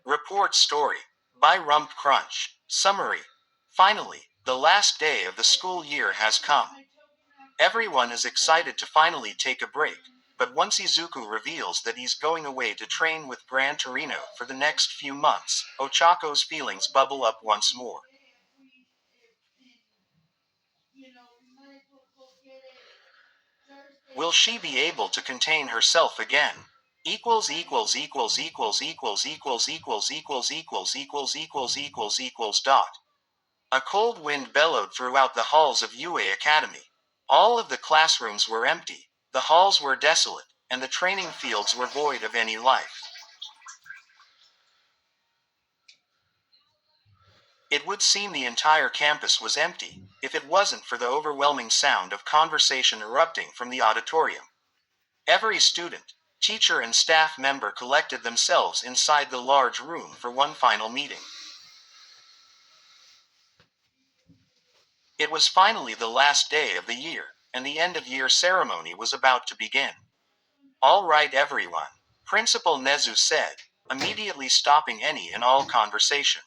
Report story. By Rump Crunch. Summary. Finally, the last day of the school year has come. Everyone is excited to finally take a break, but once Izuku reveals that he's going away to train with Gran Torino for the next few months, Ochako's feelings bubble up once more. Will she be able to contain herself again? Equals equals equals equals equals equals equals equals equals equals equals equals equals dot. A cold wind bellowed throughout the halls of UA Academy. All of the classrooms were empty, the halls were desolate, and the training fields were void of any life. It would seem the entire campus was empty, if it wasn't for the overwhelming sound of conversation erupting from the auditorium. Every student, teacher and staff member collected themselves inside the large room for one final meeting. It was finally the last day of the year, and the end-of-year ceremony was about to begin. "All right, everyone," Principal Nezu said, immediately stopping any and all conversation.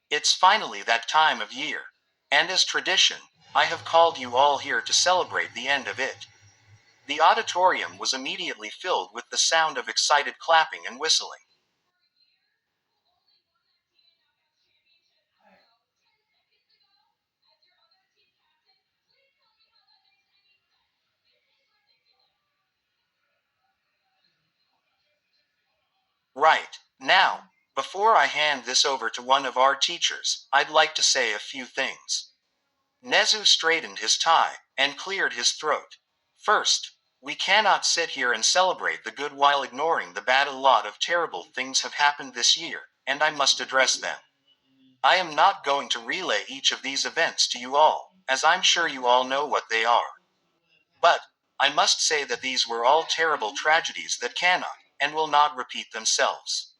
"It's finally that time of year. And as tradition, I have called you all here to celebrate the end of it." The auditorium was immediately filled with the sound of excited clapping and whistling. "Right, now, before I hand this over to one of our teachers, I'd like to say a few things." Nezu straightened his tie and cleared his throat. "First, we cannot sit here and celebrate the good while ignoring the bad. A lot of terrible things have happened this year, and I must address them. I am not going to relay each of these events to you all, as I'm sure you all know what they are. But, I must say that these were all terrible tragedies that cannot, and will not repeat themselves.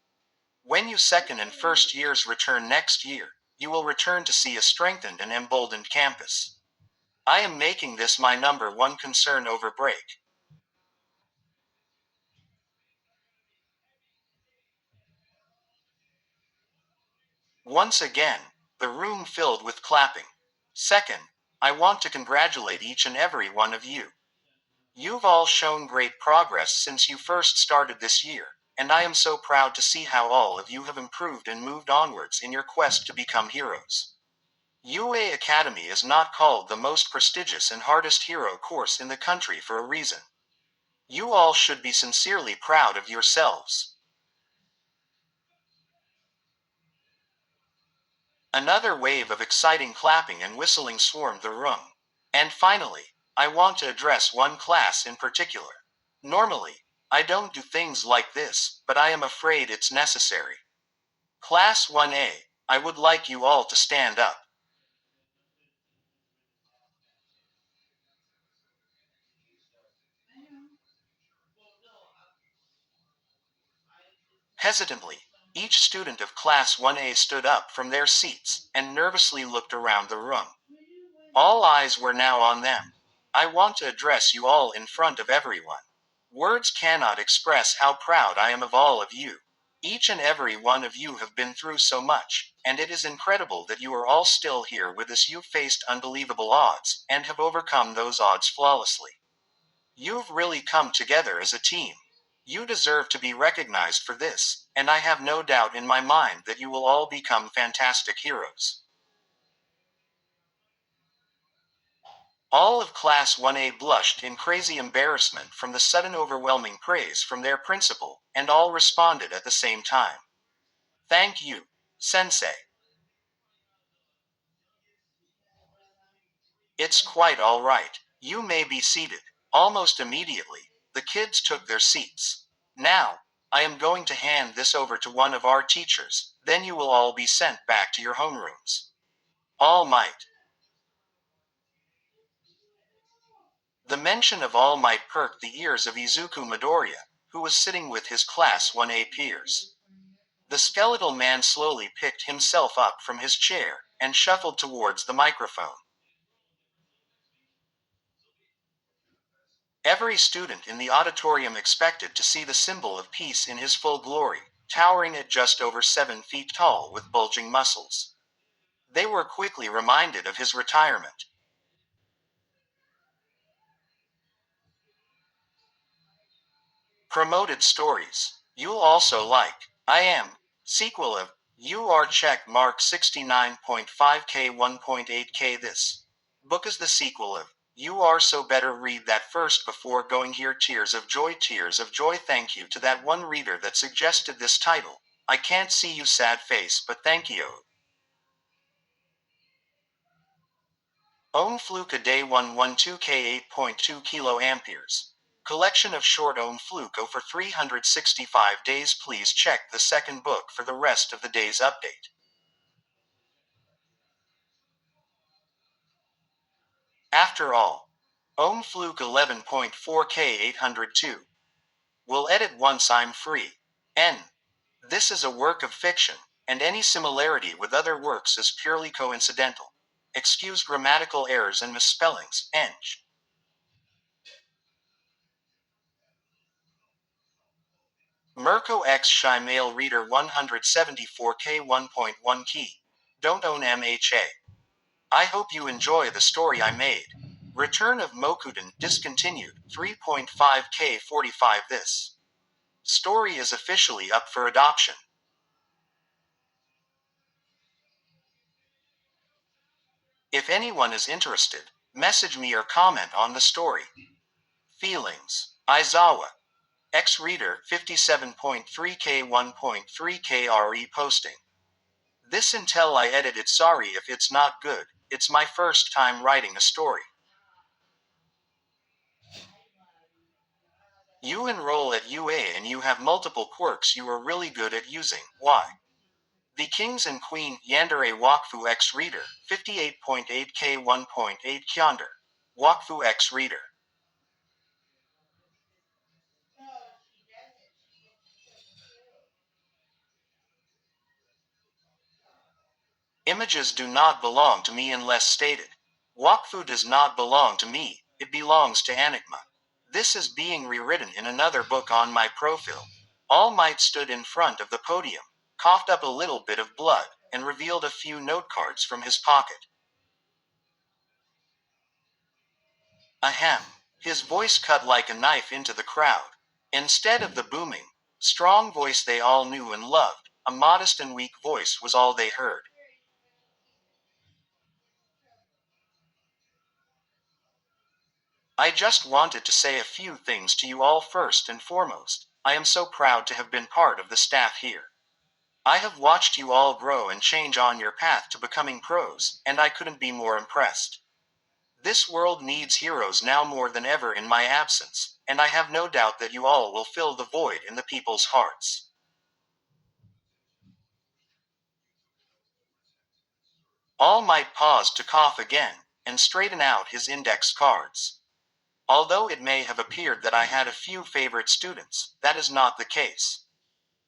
When you second and first years return next year, you will return to see a strengthened and emboldened campus. I am making this my number one concern over break." Once again, the room filled with clapping. "Second, I want to congratulate each and every one of you. You've all shown great progress since you first started this year, and I am so proud to see how all of you have improved and moved onwards in your quest to become heroes. UA Academy is not called the most prestigious and hardest hero course in the country for a reason. You all should be sincerely proud of yourselves." Another wave of exciting clapping and whistling swarmed the room. "And finally, I want to address one class in particular. Normally, I don't do things like this, but I am afraid it's necessary. Class 1A, I would like you all to stand up." Hesitantly, each student of Class 1A stood up from their seats and nervously looked around the room. All eyes were now on them. "I want to address you all in front of everyone. Words cannot express how proud I am of all of you. Each and every one of you have been through so much, and it is incredible that you are all still here with us. You've faced unbelievable odds, and have overcome those odds flawlessly. You've really come together as a team. You deserve to be recognized for this, and I have no doubt in my mind that you will all become fantastic heroes." All of Class 1A blushed in crazy embarrassment from the sudden overwhelming praise from their principal, and all responded at the same time. "Thank you, Sensei. It's quite all right. You may be seated." Almost immediately, the kids took their seats. "Now, I am going to hand this over to one of our teachers, then you will all be sent back to your homerooms." All Might. The mention of All Might perked the ears of Izuku Midoriya, who was sitting with his Class 1A peers. The skeletal man slowly picked himself up from his chair and shuffled towards the microphone. Every student in the auditorium expected to see the symbol of peace in his full glory, towering at just over 7 feet tall with bulging muscles. They were quickly reminded of his retirement. Promoted stories. You'll also like I Am, sequel of You Are check mark 69.5K 1.8K. This book is the sequel of You Are, so better read that first before going here. Tears of joy, tears of joy. Thank you to that one reader that suggested this title. I can't see you sad face, but thank you. Ohm fluke a day 112K 8.2 kiloamperes. Collection of short Ohm fluke for 365 days. Please check the second book for the rest of the day's update. After all, Ohm fluke 11.4K 802. Will edit once I'm free. N. This is a work of fiction, and any similarity with other works is purely coincidental. Excuse grammatical errors and misspellings. Eng. Mirko X Shy Male Reader 174K 1.1 Key. Don't own MHA. I hope you enjoy the story I made. Return of Mokuden discontinued 3.5K 45. This story is officially up for adoption. If anyone is interested, message me or comment on the story. Feelings. Izawa. X Reader 57.3K 1.3K RE posting. This until I edit it. Sorry if it's not good. It's my first time writing a story. You enroll at UA and you have multiple quirks you are really good at using. Why? The Kings and Queen Yandere Wakfu X Reader 58.8K 1.8 Kyonder. Wakfu X Reader. Images do not belong to me unless stated. Wakfu does not belong to me, it belongs to Enigma. This is being rewritten in another book on my profile. All Might stood in front of the podium, coughed up a little bit of blood, and revealed a few note cards from his pocket. Ahem. His voice cut like a knife into the crowd. Instead of the booming, strong voice they all knew and loved, a modest and weak voice was all they heard. I just wanted to say a few things to you all. First and foremost, I am so proud to have been part of the staff here. I have watched you all grow and change on your path to becoming pros, and I couldn't be more impressed. This world needs heroes now more than ever in my absence, and I have no doubt that you all will fill the void in the people's hearts. All Might paused to cough again, and straighten out his index cards. Although it may have appeared that I had a few favorite students, that is not the case.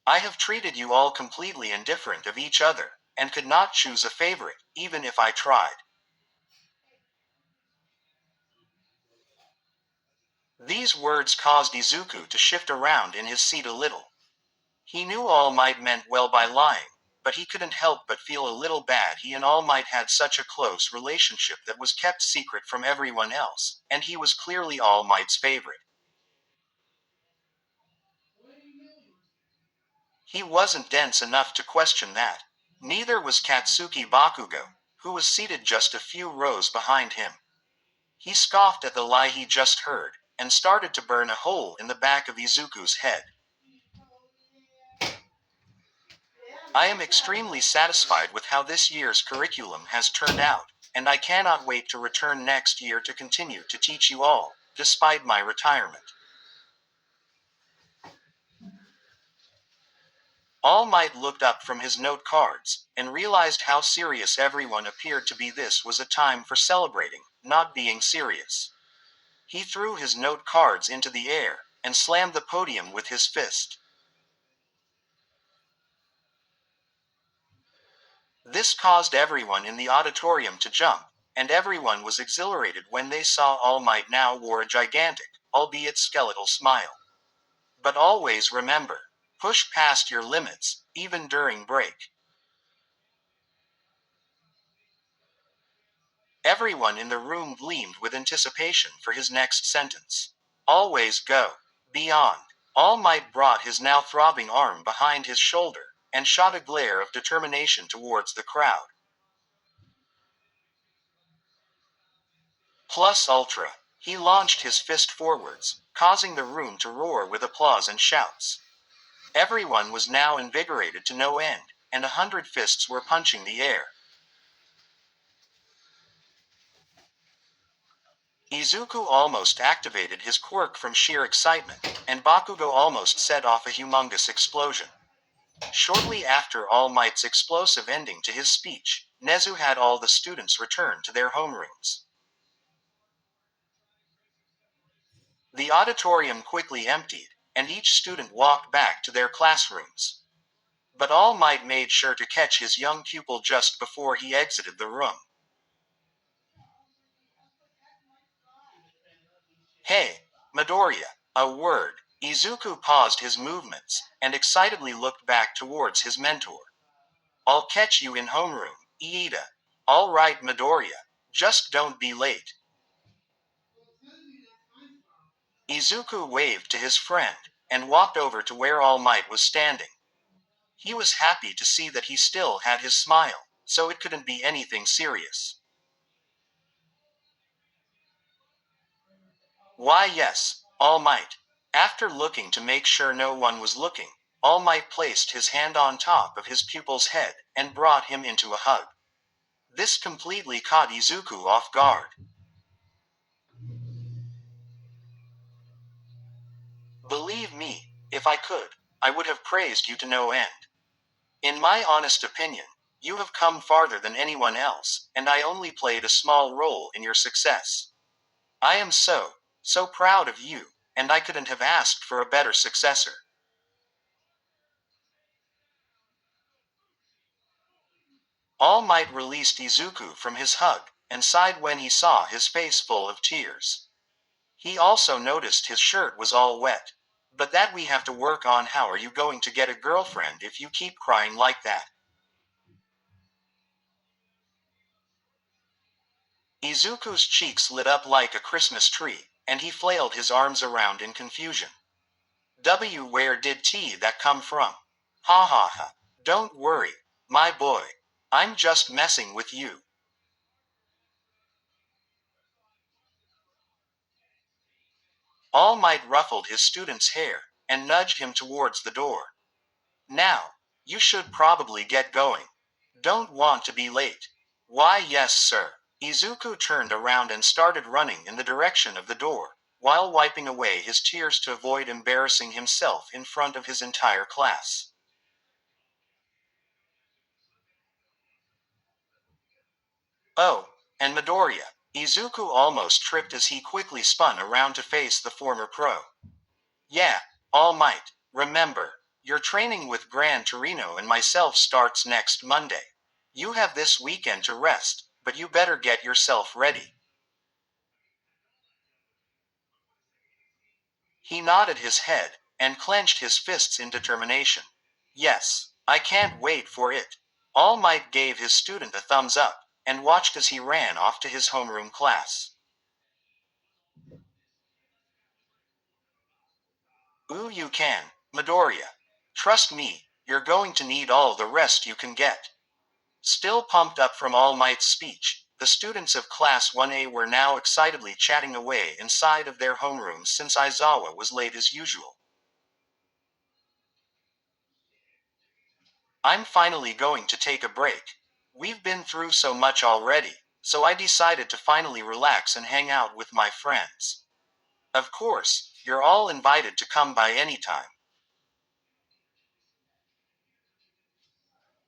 I have treated you all completely indifferent of each other, and could not choose a favorite, even if I tried. These words caused Izuku to shift around in his seat a little. He knew All Might meant well by lying, but he couldn't help but feel a little bad. He and All Might had such a close relationship that was kept secret from everyone else, and he was clearly All Might's favorite. He wasn't dense enough to question that. Neither was Katsuki Bakugo, who was seated just a few rows behind him. He scoffed at the lie he just heard, and started to burn a hole in the back of Izuku's head. I am extremely satisfied with how this year's curriculum has turned out, and I cannot wait to return next year to continue to teach you all, despite my retirement. All Might looked up from his note cards, and realized how serious everyone appeared to be. This was a time for celebrating, not being serious. He threw his note cards into the air, and slammed the podium with his fist. This caused everyone in the auditorium to jump, and everyone was exhilarated when they saw All Might now wore a gigantic, albeit skeletal smile. But always remember, push past your limits, even during break. Everyone in the room gleamed with anticipation for his next sentence. Always go beyond. All Might brought his now throbbing arm behind his shoulder and shot a glare of determination towards the crowd. Plus ultra. He launched his fist forwards, causing the room to roar with applause and shouts. Everyone was now invigorated to no end, and 100 fists were punching the air. Izuku almost activated his quirk from sheer excitement, and Bakugo almost set off a humongous explosion. Shortly after All Might's explosive ending to his speech, Nezu had all the students return to their homerooms. The auditorium quickly emptied, and each student walked back to their classrooms. But All Might made sure to catch his young pupil just before he exited the room. Hey, Midoriya, a word. Izuku paused his movements, and excitedly looked back towards his mentor. I'll catch you in homeroom, Iida. All right, Midoriya. Just don't be late. Izuku waved to his friend, and walked over to where All Might was standing. He was happy to see that he still had his smile, so it couldn't be anything serious. Why yes, All Might. After looking to make sure no one was looking, All Might placed his hand on top of his pupil's head and brought him into a hug. This completely caught Izuku off guard. Believe me, if I could, I would have praised you to no end. In my honest opinion, you have come farther than anyone else, and I only played a small role in your success. I am so proud of you, and I couldn't have asked for a better successor. All Might released Izuku from his hug, and sighed when he saw his face full of tears. He also noticed his shirt was all wet. But that we have to work on. How are you going to get a girlfriend if you keep crying like that? Izuku's cheeks lit up like a Christmas tree, and he flailed his arms around in confusion. Where did that come from? Ha ha ha. Don't worry, my boy. I'm just messing with you. All Might ruffled his student's hair, and nudged him towards the door. Now, you should probably get going. Don't want to be late. Why yes sir. Izuku turned around and started running in the direction of the door, while wiping away his tears to avoid embarrassing himself in front of his entire class. Oh, and Midoriya. Izuku almost tripped as he quickly spun around to face the former pro. Yeah, All Might. Remember, your training with Gran Torino and myself starts next Monday. You have this weekend to rest, but you better get yourself ready. He nodded his head, and clenched his fists in determination. Yes, I can't wait for it. All Might gave his student a thumbs up, and watched as he ran off to his homeroom class. Ooh, you can, Midoriya. Trust me, you're going to need all the rest you can get. Still pumped up from All Might's speech, the students of Class 1A were now excitedly chatting away inside of their homerooms since Aizawa was late as usual. I'm finally going to take a break. We've been through so much already, so I decided to finally relax and hang out with my friends. Of course, you're all invited to come by anytime.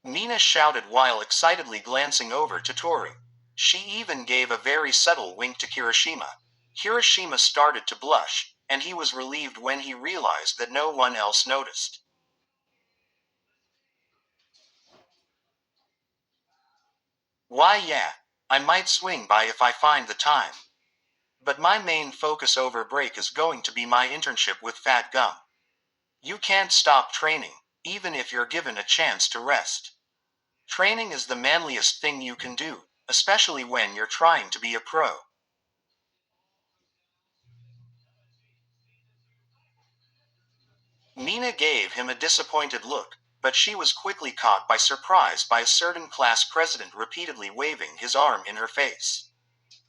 Mina shouted while excitedly glancing over to Tori. She even gave a very subtle wink to Kirishima. Kirishima started to blush, and he was relieved when he realized that no one else noticed. Why, yeah, I might swing by if I find the time. But my main focus over break is going to be my internship with Fat Gum. You can't stop training, even if you're given a chance to rest. Training is the manliest thing you can do, especially when you're trying to be a pro. Mina gave him a disappointed look, but she was quickly caught by surprise by a certain class president repeatedly waving his arm in her face.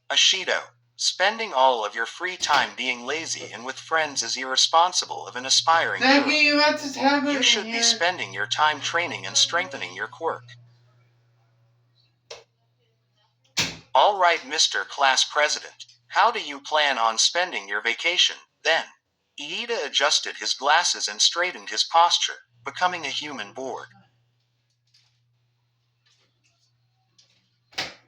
Ashido, spending all of your free time being lazy and with friends is irresponsible of an aspiring hero. You should be spending your time training and strengthening your quirk. All right, Mr. Class President, how do you plan on spending your vacation, then? Iida adjusted his glasses and straightened his posture, becoming a human board.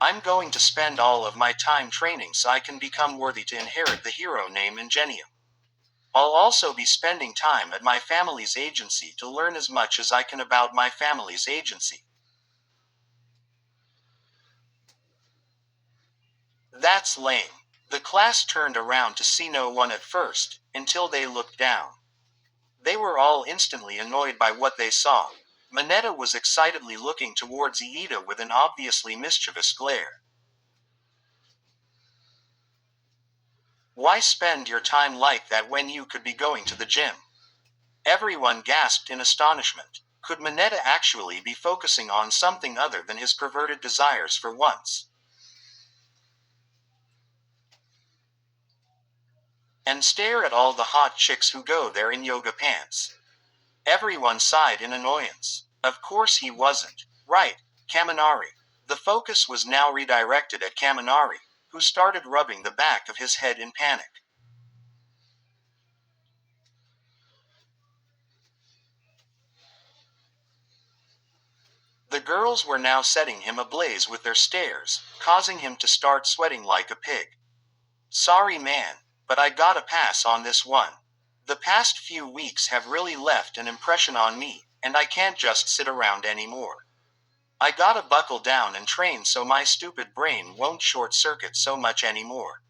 I'm going to spend all of my time training so I can become worthy to inherit the hero name Ingenium. I'll also be spending time at my family's agency to learn as much as I can about my family's agency. That's lame. The class turned around to see no one at first, until they looked down. They were all instantly annoyed by what they saw. Mineta was excitedly looking towards Iida with an obviously mischievous glare. Why spend your time like that when you could be going to the gym? Everyone gasped in astonishment. Could Mineta actually be focusing on something other than his perverted desires for once? And stare at all the hot chicks who go there in yoga pants. Everyone sighed in annoyance. Of course he wasn't. Right, Kaminari. The focus was now redirected at Kaminari, who started rubbing the back of his head in panic. The girls were now setting him ablaze with their stares, causing him to start sweating like a pig. Sorry man, but I gotta pass on this one. The past few weeks have really left an impression on me, and I can't just sit around anymore. I gotta buckle down and train so my stupid brain won't short circuit so much anymore.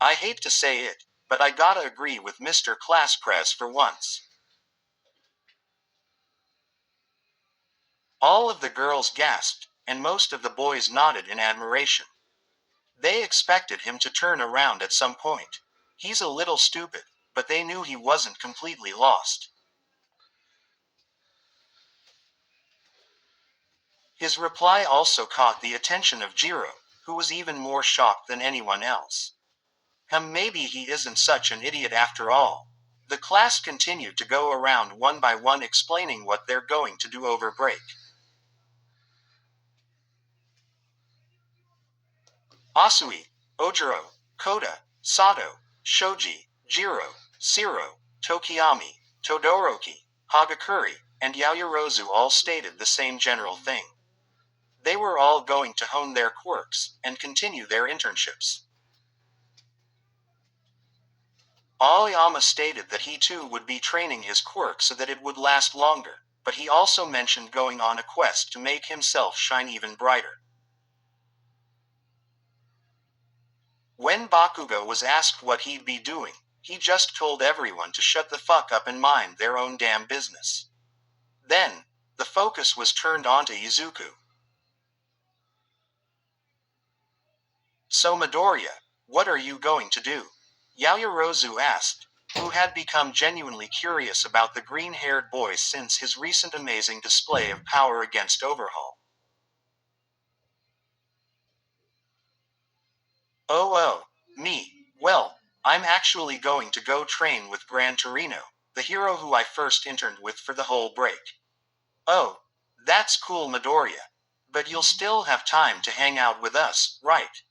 I hate to say it, but I gotta agree with Mr. Class Press for once. All of the girls gasped, and most of the boys nodded in admiration. They expected him to turn around at some point. He's a little stupid, but they knew he wasn't completely lost. His reply also caught the attention of Jiro, who was even more shocked than anyone else. Maybe he isn't such an idiot after all. The class continued to go around one by one explaining what they're going to do over break. Asui, Ojiro, Koda, Sato, Shoji, Jiro, Siro, Tokiyami, Todoroki, Hagakuri, and Yaoyorozu all stated the same general thing. They were all going to hone their quirks and continue their internships. Aoyama stated that he too would be training his quirk so that it would last longer, but he also mentioned going on a quest to make himself shine even brighter. When Bakugo was asked what he'd be doing, he just told everyone to shut the fuck up and mind their own damn business. Then, the focus was turned onto Izuku. So Midoriya, what are you going to do? Yaoyorozu asked, who had become genuinely curious about the green-haired boy since his recent amazing display of power against Overhaul. Oh, me. Well, I'm actually going to go train with Gran Torino, the hero who I first interned with for the whole break. Oh, that's cool, Midoriya. But you'll still have time to hang out with us, right?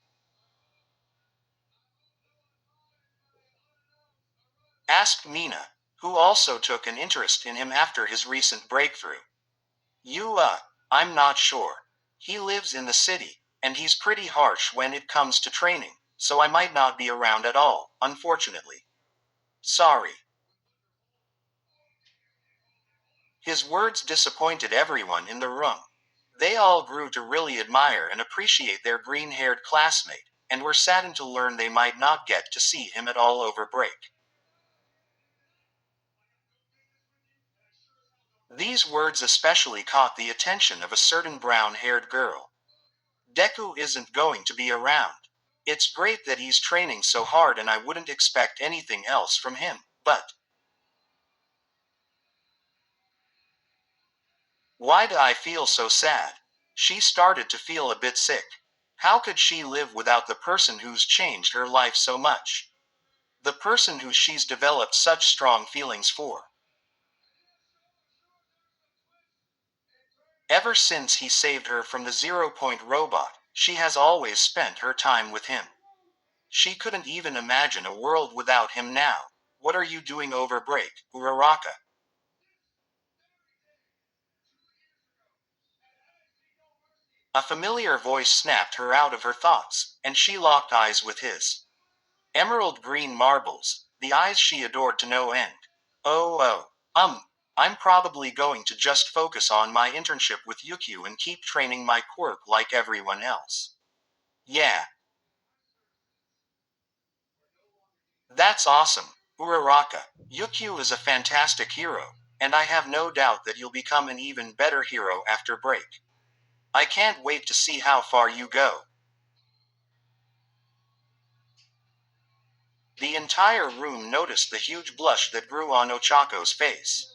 Asked Mina, who also took an interest in him after his recent breakthrough. You, I'm not sure. He lives in the city, and he's pretty harsh when it comes to training, so I might not be around at all, unfortunately. Sorry. His words disappointed everyone in the room. They all grew to really admire and appreciate their green-haired classmate, and were saddened to learn they might not get to see him at all over break. These words especially caught the attention of a certain brown-haired girl. Deku isn't going to be around. It's great that he's training so hard and I wouldn't expect anything else from him, but why do I feel so sad? She started to feel a bit sick. How could she live without the person who's changed her life so much? The person who she's developed such strong feelings for. Ever since he saved her from the zero-point robot, she has always spent her time with him. She couldn't even imagine a world without him now. What are you doing over break, Uraraka? A familiar voice snapped her out of her thoughts, and she locked eyes with his. Emerald green marbles, the eyes she adored to no end. Oh, oh, I'm probably going to just focus on my internship with Yukio and keep training my quirk like everyone else. Yeah, that's awesome, Uraraka. Yukio is a fantastic hero, and I have no doubt that you'll become an even better hero after break. I can't wait to see how far you go. The entire room noticed the huge blush that grew on Ochako's face.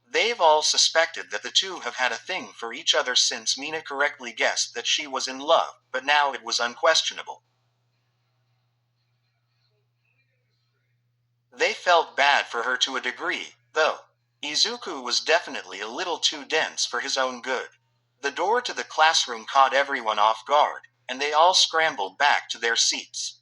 They've all suspected that the two have had a thing for each other since Mina correctly guessed that she was in love, but now it was unquestionable. They felt bad for her to a degree, though. Izuku was definitely a little too dense for his own good. The door to the classroom caught everyone off guard, and they all scrambled back to their seats.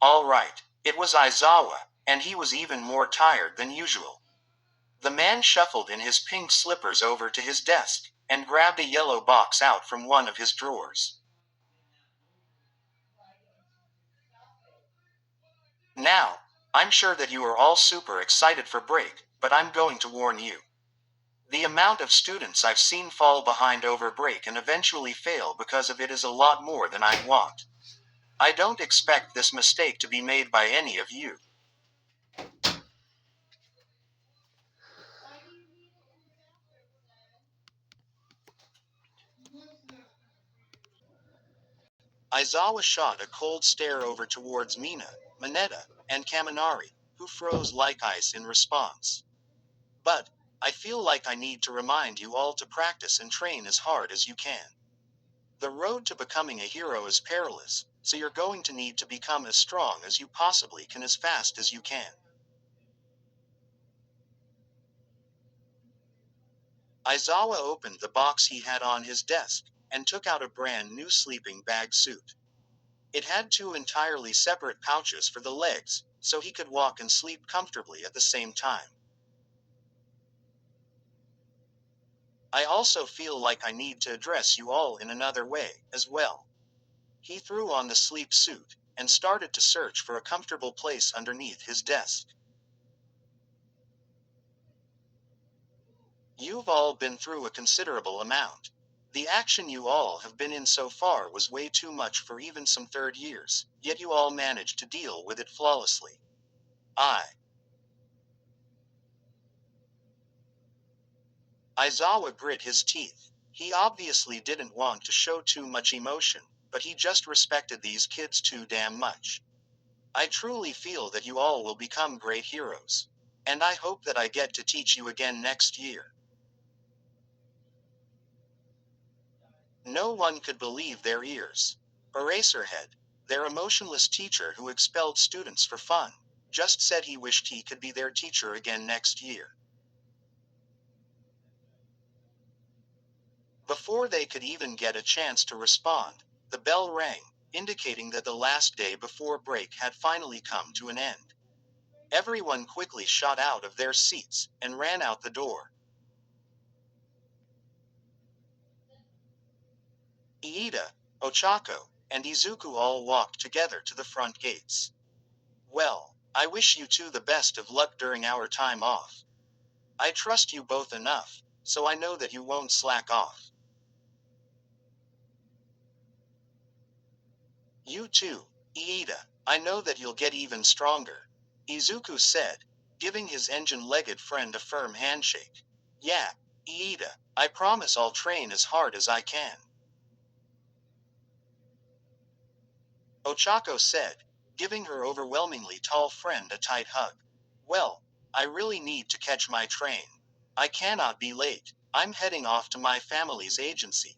All right, it was Aizawa, and he was even more tired than usual. The man shuffled in his pink slippers over to his desk, and grabbed a yellow box out from one of his drawers. Now, I'm sure that you are all super excited for break, but I'm going to warn you. The amount of students I've seen fall behind over break and eventually fail because of it is a lot more than I want. I don't expect this mistake to be made by any of you. Aizawa shot a cold stare over towards Mina, Mineta, and Kaminari, who froze like ice in response. But, I feel like I need to remind you all to practice and train as hard as you can. The road to becoming a hero is perilous, so you're going to need to become as strong as you possibly can as fast as you can. Aizawa opened the box he had on his desk, and took out a brand new sleeping bag suit. It had two entirely separate pouches for the legs, so he could walk and sleep comfortably at the same time. I also feel like I need to address you all in another way, as well. He threw on the sleep suit, and started to search for a comfortable place underneath his desk. You've all been through a considerable amount. The action you all have been in so far was way too much for even some third years, yet you all managed to deal with it flawlessly. I. Aizawa grit his teeth. He obviously didn't want to show too much emotion, but he just respected these kids too damn much. I truly feel that you all will become great heroes. And I hope that I get to teach you again next year. No one could believe their ears. Eraserhead, their emotionless teacher who expelled students for fun, just said he wished he could be their teacher again next year. Before they could even get a chance to respond, the bell rang, indicating that the last day before break had finally come to an end. Everyone quickly shot out of their seats and ran out the door. Iida, Ochako, and Izuku all walked together to the front gates. Well, I wish you two the best of luck during our time off. I trust you both enough, so I know that you won't slack off. You too, Iida. I know that you'll get even stronger. Izuku said, giving his engine-legged friend a firm handshake. Yeah, Iida, I promise I'll train as hard as I can. Ochako said, giving her overwhelmingly tall friend a tight hug. Well, I really need to catch my train. I cannot be late. I'm heading off to my family's agency.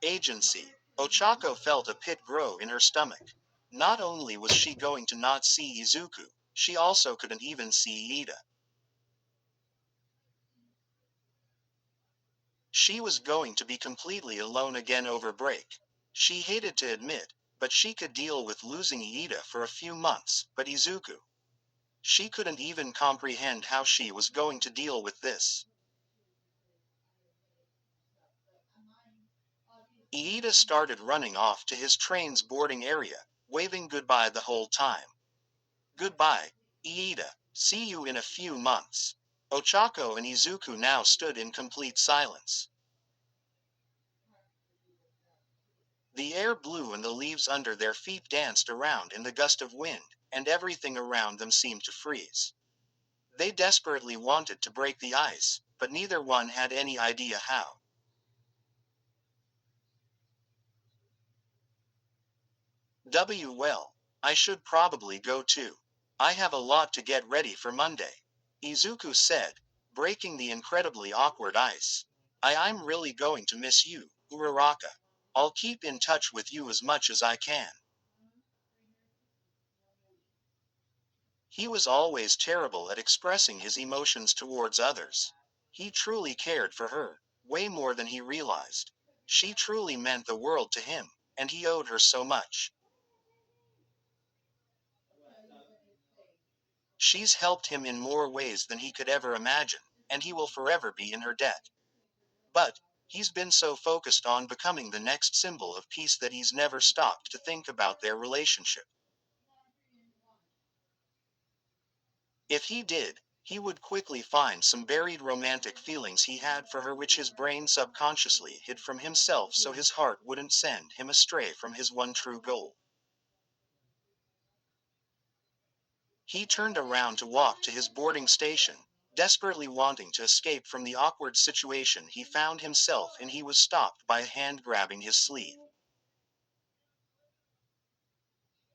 Agency. Ochako felt a pit grow in her stomach. Not only was she going to not see Izuku, she also couldn't even see Ida. She was going to be completely alone again over break. She hated to admit, but she could deal with losing Ida for a few months, but Izuku. She couldn't even comprehend how she was going to deal with this. Iida started running off to his train's boarding area, waving goodbye the whole time. Goodbye, Iida. See you in a few months. Ochako and Izuku now stood in complete silence. The air blew and the leaves under their feet danced around in the gust of wind, and everything around them seemed to freeze. They desperately wanted to break the ice, but neither one had any idea how. Well, I should probably go too. I have a lot to get ready for Monday. Izuku said, breaking the incredibly awkward ice. I'm really going to miss you, Uraraka. I'll keep in touch with you as much as I can. He was always terrible at expressing his emotions towards others. He truly cared for her, way more than he realized. She truly meant the world to him, and he owed her so much. She's helped him in more ways than he could ever imagine, and he will forever be in her debt. But, he's been so focused on becoming the next symbol of peace that he's never stopped to think about their relationship. If he did, he would quickly find some buried romantic feelings he had for her which his brain subconsciously hid from himself so his heart wouldn't send him astray from his one true goal. He turned around to walk to his boarding station, desperately wanting to escape from the awkward situation he found himself in. He was stopped by a hand grabbing his sleeve.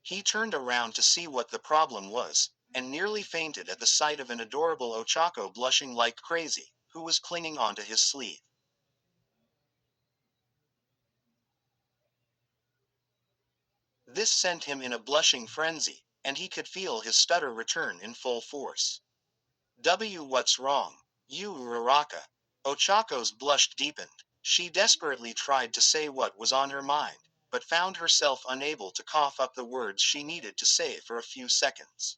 He turned around to see what the problem was, and nearly fainted at the sight of an adorable Ochako blushing like crazy, who was clinging onto his sleeve. This sent him in a blushing frenzy, and he could feel his stutter return in full force. What's wrong? You Uraraka. Ochako's blush deepened. She desperately tried to say what was on her mind, but found herself unable to cough up the words she needed to say for a few seconds.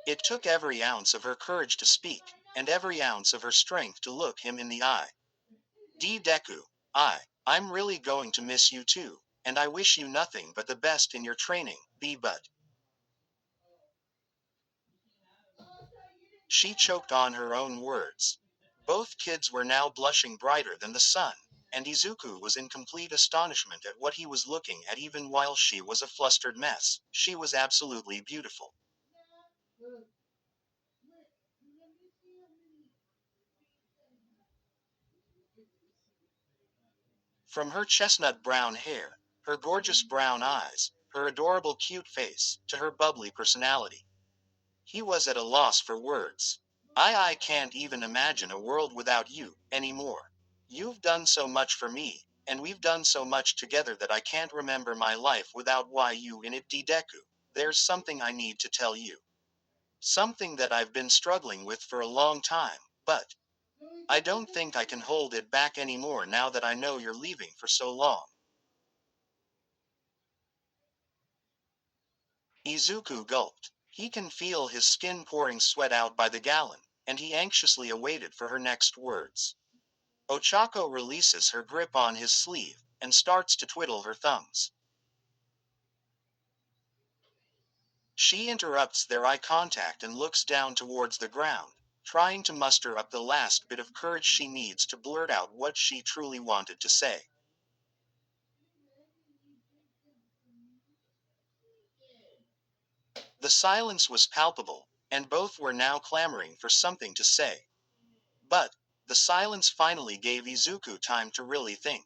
It took every ounce of her courage to speak, and every ounce of her strength to look him in the eye. Deku, I'm really going to miss you too, and I wish you nothing but the best in your training, but. She choked on her own words. Both kids were now blushing brighter than the sun, and Izuku was in complete astonishment at what he was looking at. Even while she was a flustered mess, she was absolutely beautiful. From her chestnut brown hair, her gorgeous brown eyes, her adorable cute face, to her bubbly personality. He was at a loss for words. I can't even imagine a world without you, anymore. You've done so much for me, and we've done so much together that I can't remember my life without you in it. Deku. There's something I need to tell you. Something that I've been struggling with for a long time, but. I don't think I can hold it back anymore now that I know you're leaving for so long. Izuku gulped. He can feel his skin pouring sweat out by the gallon, and he anxiously awaited for her next words. Ochako releases her grip on his sleeve, and starts to twiddle her thumbs. She interrupts their eye contact and looks down towards the ground, trying to muster up the last bit of courage she needs to blurt out what she truly wanted to say. The silence was palpable, and both were now clamoring for something to say. But, the silence finally gave Izuku time to really think.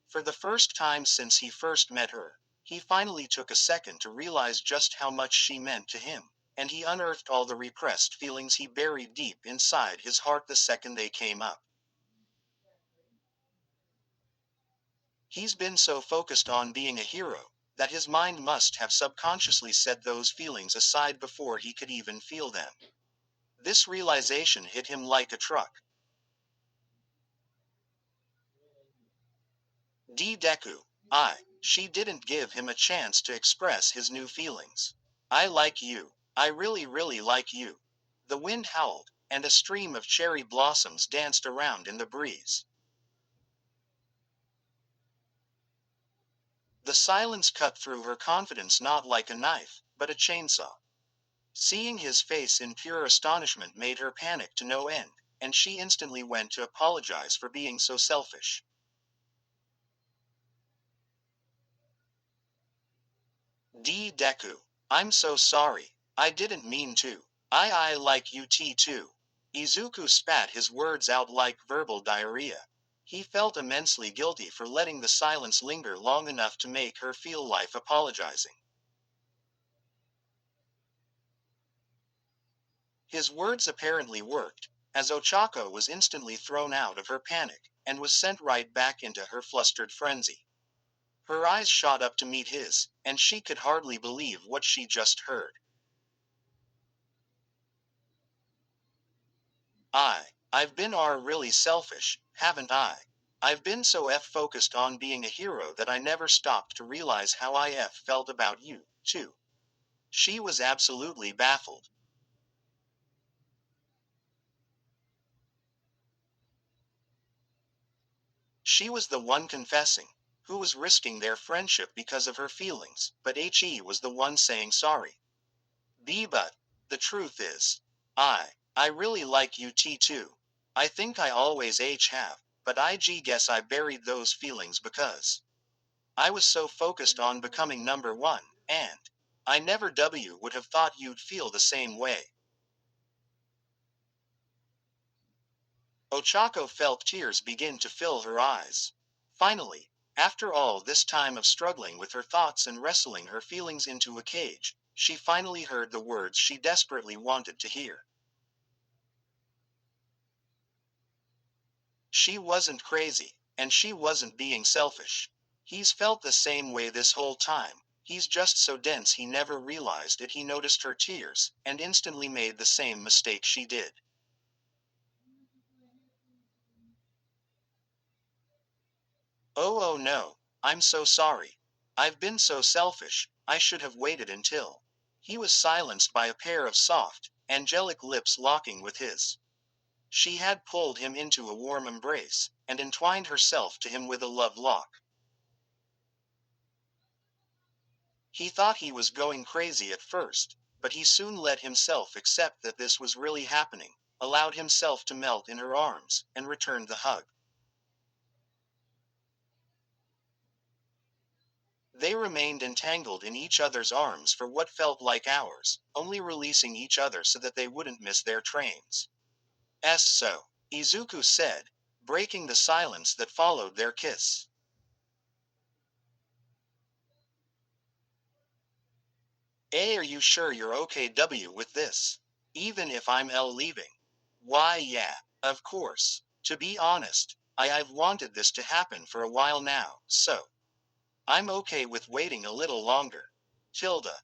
For the first time since he first met her, he finally took a second to realize just how much she meant to him, and he unearthed all the repressed feelings he buried deep inside his heart the second they came up. He's been so focused on being a hero, that his mind must have subconsciously set those feelings aside before he could even feel them. This realization hit him like a truck. Deku. She didn't give him a chance to express his new feelings. I like you. I really, really like you. The wind howled, and a stream of cherry blossoms danced around in the breeze. The silence cut through her confidence not like a knife, but a chainsaw. Seeing his face in pure astonishment made her panic to no end, and she instantly went to apologize for being so selfish. Deku. I'm so sorry. I didn't mean to. I like you too. Izuku spat his words out like verbal diarrhea. He felt immensely guilty for letting the silence linger long enough to make her feel like apologizing. His words apparently worked, as Ochako was instantly thrown out of her panic, and was sent right back into her flustered frenzy. Her eyes shot up to meet his, and she could hardly believe what she just heard. I've been really selfish, haven't I? I've been so focused on being a hero that I never stopped to realize how felt about you, too. She was absolutely baffled. She was the one confessing, who was risking their friendship because of her feelings, but He was the one saying sorry. But, the truth is, I really like you too. I think I always have, but guess I buried those feelings because I was so focused on becoming number one, and I never would have thought you'd feel the same way. Ochako felt tears begin to fill her eyes. Finally, after all this time of struggling with her thoughts and wrestling her feelings into a cage, she finally heard the words she desperately wanted to hear. She wasn't crazy, and she wasn't being selfish. He's felt the same way this whole time. He's just so dense he never realized it. He noticed her tears, and instantly made the same mistake she did. Oh no, I'm so sorry. I've been so selfish, I should have waited until. He was silenced by a pair of soft, angelic lips locking with his. She had pulled him into a warm embrace, and entwined herself to him with a love lock. He thought he was going crazy at first, but he soon let himself accept that this was really happening, allowed himself to melt in her arms, and returned the hug. They remained entangled in each other's arms for what felt like hours, only releasing each other so that they wouldn't miss their trains. So, Izuku said, breaking the silence that followed their kiss. Are you sure you're okay with this? Even if I'm leaving? Why yeah, of course. To be honest, I've wanted this to happen for a while now, so I'm okay with waiting a little longer. Tilda.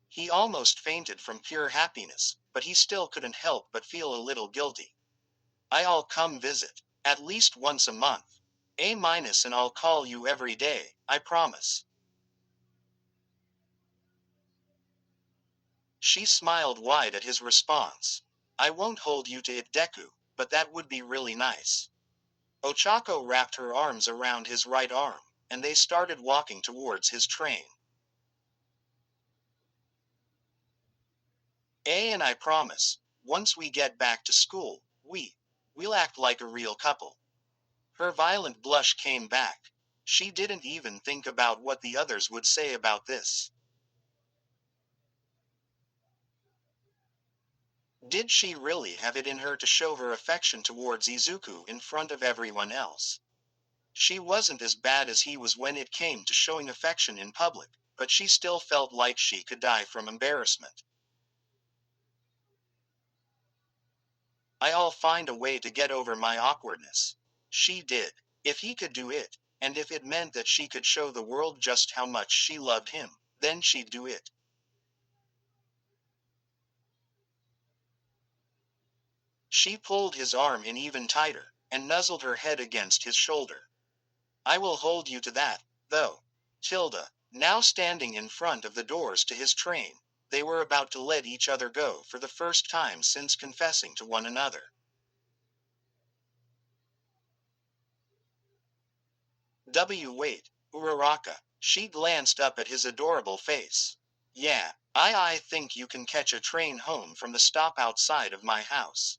He almost fainted from pure happiness, but he still couldn't help but feel a little guilty. I'll come visit. At least once a month. A minus, and I'll call you every day, I promise. She smiled wide at his response. I won't hold you to it, Deku, but that would be really nice. Ochako wrapped her arms around his right arm, and they started walking towards his train. And I promise, once we get back to school, we'll act like a real couple. Her violent blush came back. She didn't even think about what the others would say about this. Did she really have it in her to show her affection towards Izuku in front of everyone else? She wasn't as bad as he was when it came to showing affection in public, but she still felt like she could die from embarrassment. I'll find a way to get over my awkwardness. She did. If he could do it, and if it meant that she could show the world just how much she loved him, then she'd do it. She pulled his arm in even tighter, and nuzzled her head against his shoulder. I will hold you to that, though. Tilda, now standing in front of the doors to his train, they were about to let each other go for the first time since confessing to one another. Wait, Uraraka. She glanced up at his adorable face. Yeah, I think you can catch a train home from the stop outside of my house.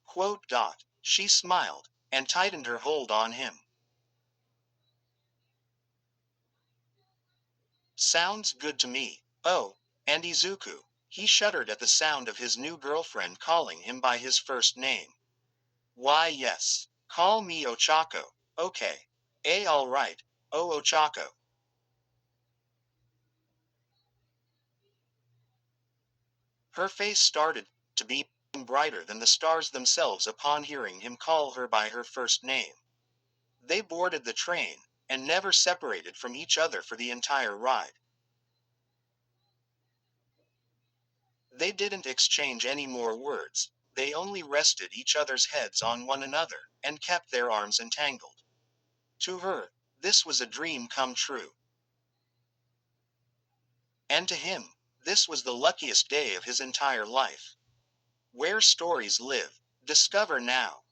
Quote dot. She smiled, and tightened her hold on him. Sounds good to me. Oh, and Izuku. He shuddered at the sound of his new girlfriend calling him by his first name. Why, yes. Call me Ochako. Okay. Alright. Oh, Ochako. Her face started to be brighter than the stars themselves upon hearing him call her by her first name. They boarded the train, and never separated from each other for the entire ride. They didn't exchange any more words, they only rested each other's heads on one another, and kept their arms entangled. To her, this was a dream come true. And to him, this was the luckiest day of his entire life. Where stories live. Discover now.